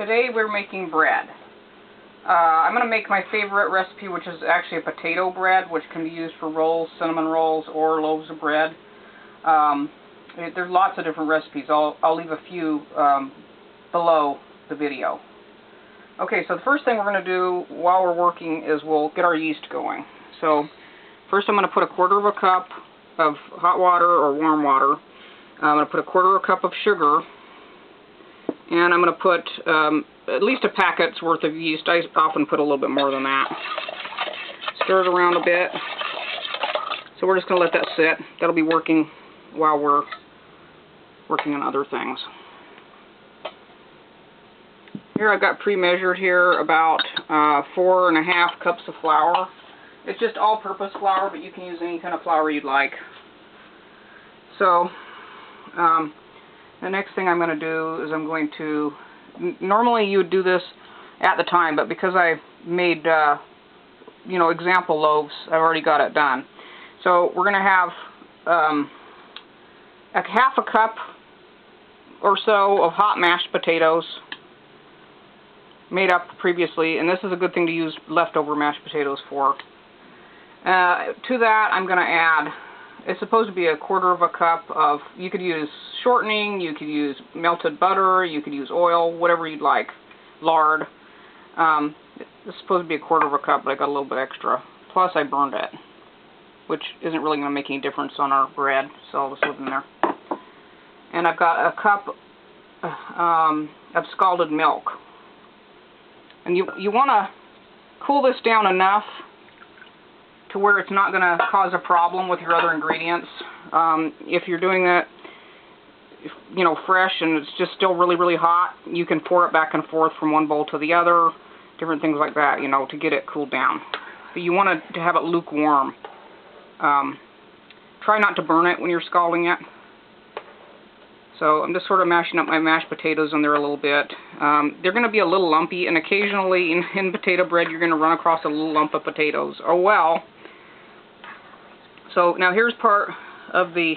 Today we're making bread. I'm going to make my favorite recipe, which is actually a potato bread, which can be used for rolls, cinnamon rolls, or loaves of bread. There's lots of different recipes. I'll leave a few below the video. Okay, so the first thing we're going to do while we're working is we'll get our yeast going. So first I'm going to put a quarter of a cup of hot water or warm water. I'm going to put a quarter of a cup of sugar, and I'm going to put at least a packet's worth of yeast. I often put a little bit more than that. Stir it around a bit. So we're just going to let that sit. That'll be working while we're working on other things. Here I've got pre-measured here about 4.5 cups of flour. It's just all-purpose flour, but you can use any kind of flour you'd like. So the next thing I'm going to do is I'm going to, normally you would do this at the time, but because I made example loaves, I've already got it done. So we're going to have half a cup or so of hot mashed potatoes made up previously, and this is a good thing to use leftover mashed potatoes for. To that I'm going to add, it's supposed to be a quarter of a cup of, you could use shortening, you could use melted butter, you could use oil, whatever you'd like, lard. It's supposed to be a quarter of a cup, but I got a little bit extra. Plus I burned it, which isn't really going to make any difference on our bread, so I'll just leave it in there. And I've got a cup of scalded milk. And you want to cool this down enough to where it's not going to cause a problem with your other ingredients. If you're doing that, fresh and it's just still really, really hot, you can pour it back and forth from one bowl to the other, different things like that, to get it cooled down. But you want to have it lukewarm. Try not to burn it when you're scalding it. So I'm just sort of mashing up my mashed potatoes in there a little bit. They're going to be a little lumpy, and occasionally in potato bread you're going to run across a little lump of potatoes. Oh well. So now here's part of the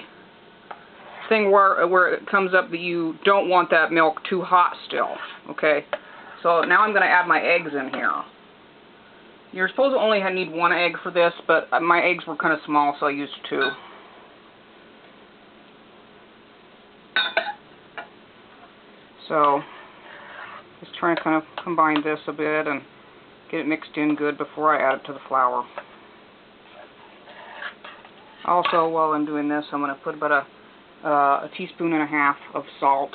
thing where it comes up that you don't want that milk too hot still. Okay. So now I'm going to add my eggs in here. You're supposed to only need one egg for this, but my eggs were kind of small, so I used 2. So just trying to kind of combine this a bit and get it mixed in good before I add it to the flour. Also, while I'm doing this, I'm going to put about a teaspoon and a half of salt.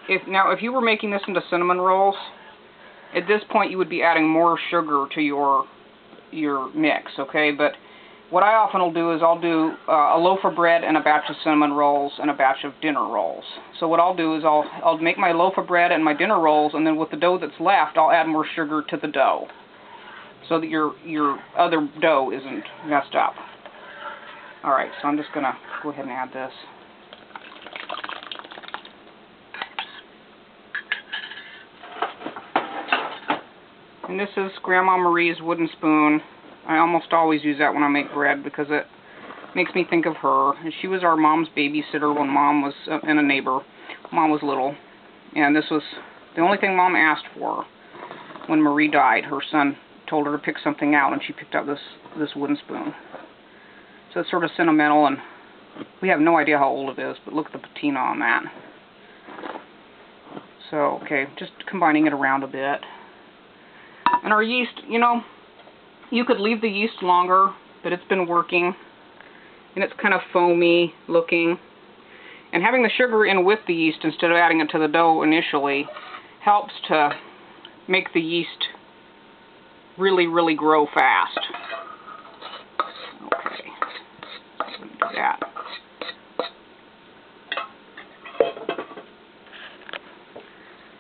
If you were making this into cinnamon rolls, at this point you would be adding more sugar to your mix, okay? But what I often will do is I'll do a loaf of bread and a batch of cinnamon rolls and a batch of dinner rolls. So what I'll do is I'll make my loaf of bread and my dinner rolls, and then with the dough that's left, I'll add more sugar to the dough, so that your other dough isn't messed up. Alright, so I'm just going to go ahead and add this. And this is Grandma Marie's wooden spoon. I almost always use that when I make bread because it makes me think of her. And she was our mom's babysitter when Mom was and a neighbor. Mom was little. And this was the only thing Mom asked for when Marie died. Her son told her to pick something out, and she picked out this wooden spoon. So it's sort of sentimental, and we have no idea how old it is, but look at the patina on that. So, okay, just combining it around a bit. And our yeast, you could leave the yeast longer, but it's been working, and it's kind of foamy looking. And having the sugar in with the yeast instead of adding it to the dough initially helps to make the yeast really, really grow fast. Okay, let me do that.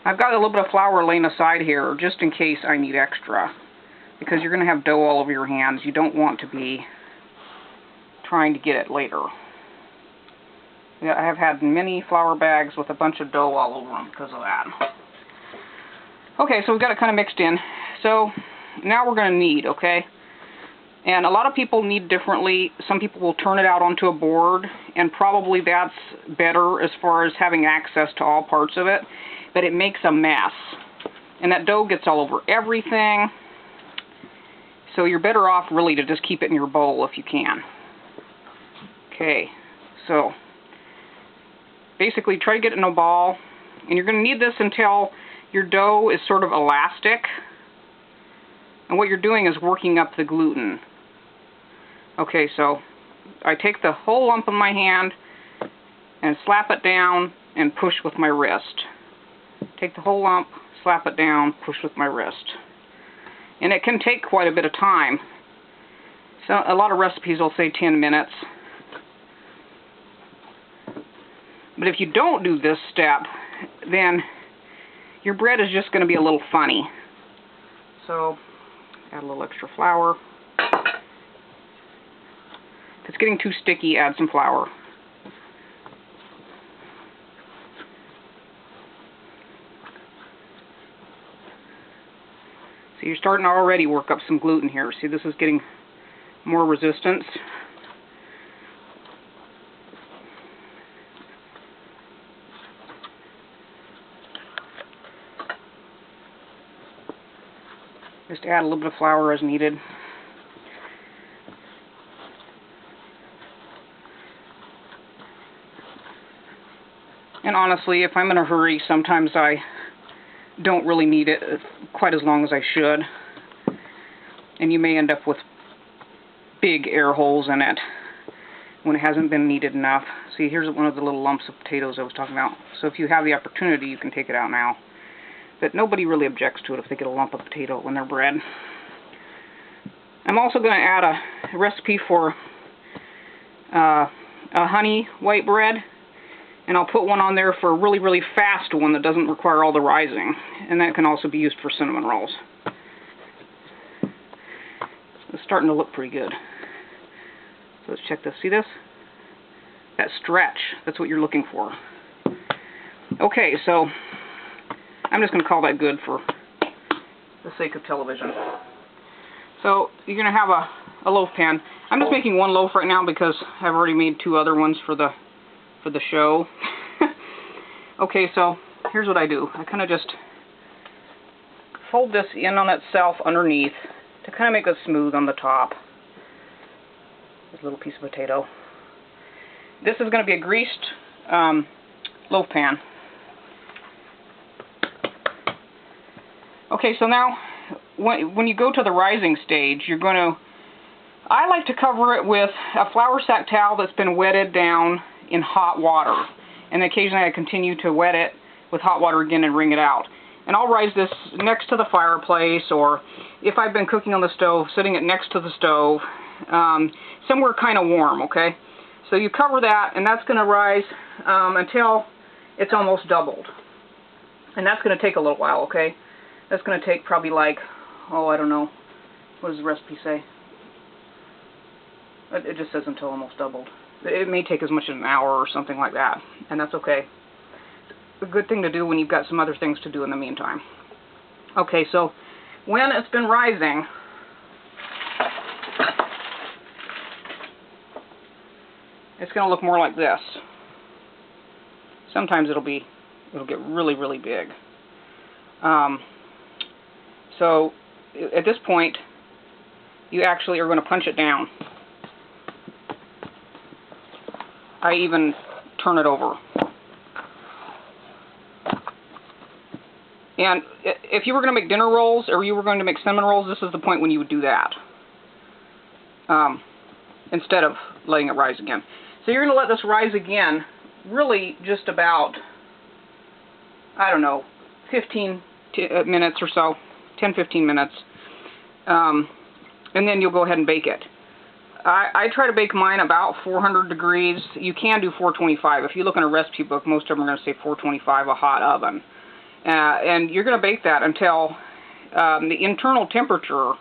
I've got a little bit of flour laying aside here just in case I need extra, because you're going to have dough all over your hands. You don't want to be trying to get it later. Yeah, I have had many flour bags with a bunch of dough all over them because of that. Okay, so we've got it kind of mixed in. So now we're going to knead, okay? And a lot of people knead differently. Some people will turn it out onto a board, and probably that's better as far as having access to all parts of it, but it makes a mess. And that dough gets all over everything. So you're better off really to just keep it in your bowl if you can. Okay, so basically try to get it in a ball, and you're going to knead this until your dough is sort of elastic. And what you're doing is working up the gluten. Okay, so I take the whole lump in my hand and slap it down and push with my wrist. Take the whole lump, slap it down, push with my wrist. And it can take quite a bit of time. So a lot of recipes will say 10 minutes. But if you don't do this step, then your bread is just going to be a little funny. So add a little extra flour. If it's getting too sticky, add some flour. So you're starting to already work up some gluten here. See, this is getting more resistance. Just add a little bit of flour as needed. And honestly, if I'm in a hurry, sometimes I don't really need it quite as long as I should. And you may end up with big air holes in it when it hasn't been kneaded enough. See, here's one of the little lumps of potatoes I was talking about. So if you have the opportunity, you can take it out now. But nobody really objects to it if they get a lump of potato in their bread. I'm also going to add a recipe for a honey white bread. And I'll put one on there for a really, really fast one that doesn't require all the rising. And that can also be used for cinnamon rolls. It's starting to look pretty good. So let's check this. See this? That stretch. That's what you're looking for. Okay, so I'm just going to call that good for the sake of television. So you're going to have a loaf pan. I'm just making one loaf right now because I've already made 2 other ones for the show. Okay, so here's what I do. I kind of just fold this in on itself underneath to kind of make it smooth on the top. This little piece of potato. This is going to be a greased loaf pan. Okay, so now when you go to the rising stage, you're going to, I like to cover it with a flour sack towel that's been wetted down in hot water. And occasionally I continue to wet it with hot water again and wring it out. And I'll rise this next to the fireplace, or if I've been cooking on the stove, sitting it next to the stove, somewhere kind of warm, okay? So you cover that, and that's going to rise until it's almost doubled. And that's going to take a little while, okay? That's going to take probably like, oh, I don't know. What does the recipe say? It just says until almost doubled. It may take as much as an hour or something like that, and that's okay. A good thing to do when you've got some other things to do in the meantime. Okay, so when it's been rising, it's going to look more like this. Sometimes it'll get really, really big. So at this point, you actually are going to punch it down. I even turn it over. And if you were going to make dinner rolls or you were going to make cinnamon rolls, this is the point when you would do that. Instead of letting it rise again. So you're going to let this rise again, really just about, I don't know, 15 minutes or so, 10-15 minutes. And then you'll go ahead and bake it. I try to bake mine about 400 degrees. You can do 425. If you look in a recipe book, most of them are going to say 425, a hot oven. And you're going to bake that until the internal temperature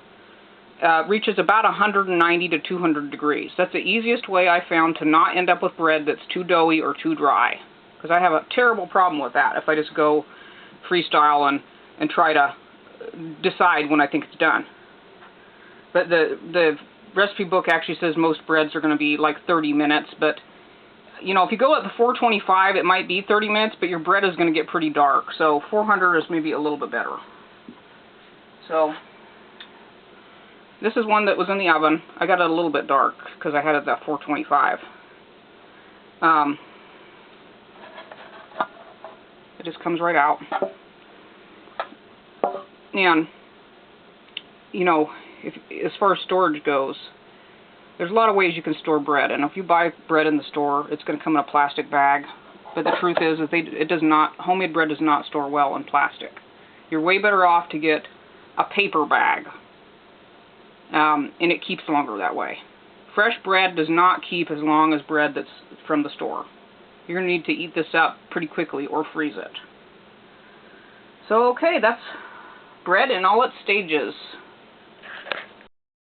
reaches about 190 to 200 degrees. That's the easiest way I found to not end up with bread that's too doughy or too dry. Because I have a terrible problem with that if I just go freestyle and try to decide when I think it's done. But the recipe book actually says most breads are going to be like 30 minutes, but you know, if you go at the 425, it might be 30 minutes, but your bread is going to get pretty dark. So 400 is maybe a little bit better. So this is one that was in the oven. I got it a little bit dark because I had it at 425. It just comes right out. And, you know, as far as storage goes, there's a lot of ways you can store bread. And if you buy bread in the store, it's going to come in a plastic bag. But the truth is that homemade bread does not store well in plastic. You're way better off to get a paper bag. And it keeps longer that way. Fresh bread does not keep as long as bread that's from the store. You're going to need to eat this up pretty quickly or freeze it. So, okay, that's bread in all its stages.